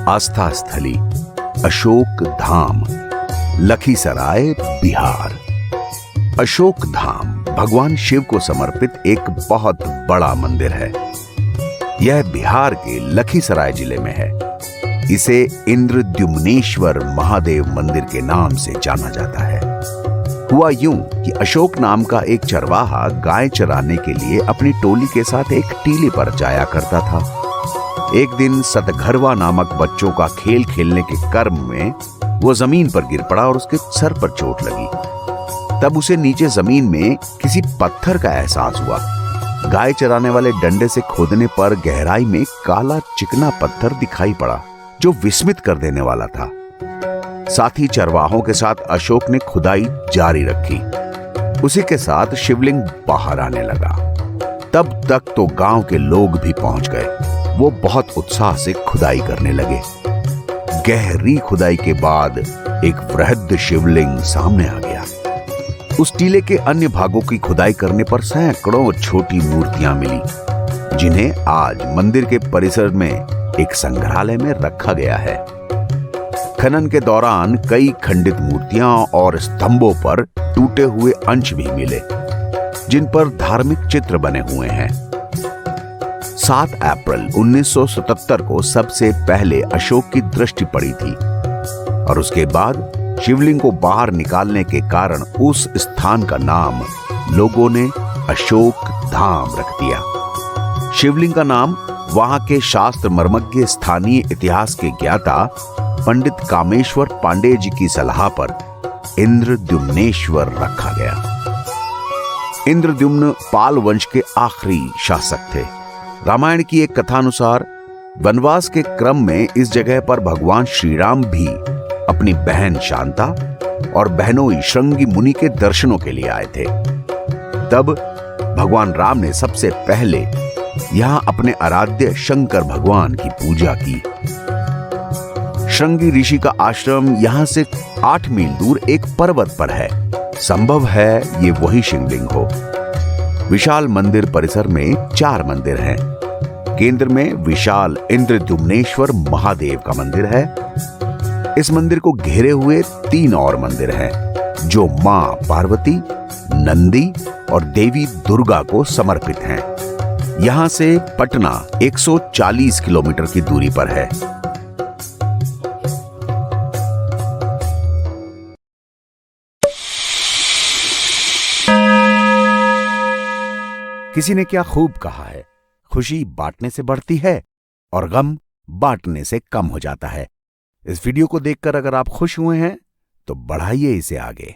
आस्था स्थली अशोक धाम, लखीसराय, बिहार। अशोक धाम भगवान शिव को समर्पित एक बहुत बड़ा मंदिर है। यह बिहार के लखीसराय जिले में है। इसे इंद्रद्युम्नेश्वर महादेव मंदिर के नाम से जाना जाता है। हुआ यूं कि अशोक नाम का एक चरवाहा गाय चराने के लिए अपनी टोली के साथ एक टीले पर जाया करता था। एक दिन सतघरवा नामक बच्चों का खेल खेलने के क्रम में वो जमीन पर गिर पड़ा और उसके सर पर चोट लगी। तब उसे नीचे जमीन में किसी पत्थर का एहसास हुआ। गाय चराने वाले डंडे से खोदने पर गहराई में काला चिकना पत्थर दिखाई पड़ा जो विस्मित कर देने वाला था। साथी चरवाहों के साथ अशोक ने खुदाई जारी रखी। उसी के साथ शिवलिंग बाहर आने लगा। तब तक तो गांव के लोग भी पहुंच गए। वो बहुत उत्साह से खुदाई करने लगे। गहरी खुदाई के बाद एक वृहद शिवलिंग सामने आ गया। उस टीले के अन्य भागों की खुदाई करने पर सैकड़ों छोटी मूर्तियां मिली, जिन्हें आज मंदिर के परिसर में एक संग्रहालय में रखा गया है। खनन के दौरान कई खंडित मूर्तियां और स्तंभों पर टूटे हुए अंश भी मिले, जिन पर धार्मिक चित्र बने हुए हैं। 7 अप्रैल 1977 को सबसे पहले अशोक की दृष्टि पड़ी थी और उसके बाद शिवलिंग को बाहर निकालने के कारण उस स्थान का नाम लोगों ने अशोक धाम रख दिया। शिवलिंग का नाम वहां के शास्त्र मर्मज्ञ स्थानीय इतिहास के ज्ञाता पंडित कामेश्वर पांडेय जी की सलाह पर इंद्रद्युम्नेश्वर रखा गया। इंद्रद्युम्न पाल वंश के आखिरी शासक थे। रामायण की एक कथानुसार वनवास के क्रम में इस जगह पर भगवान श्री राम भी अपनी बहन शांता और बहनोई श्रृंगी मुनि के दर्शनों के लिए आए थे। तब भगवान राम ने सबसे पहले यहां अपने आराध्य शंकर भगवान की पूजा की। श्रृंगी ऋषि का आश्रम यहां से 8 मील दूर एक पर्वत पर है। संभव है ये वही शिवलिंग हो। विशाल मंदिर परिसर में 4 मंदिर हैं। केंद्र में विशाल इंद्रद्युम्नेश्वर महादेव का मंदिर है। इस मंदिर को घेरे हुए 3 और मंदिर हैं, जो मां पार्वती, नंदी और देवी दुर्गा को समर्पित हैं। यहां से पटना 140 किलोमीटर की दूरी पर है। किसी ने क्या खूब कहा है, खुशी बांटने से बढ़ती है और गम बांटने से कम हो जाता है। इस वीडियो को देखकर अगर आप खुश हुए हैं तो बढ़ाइए इसे आगे।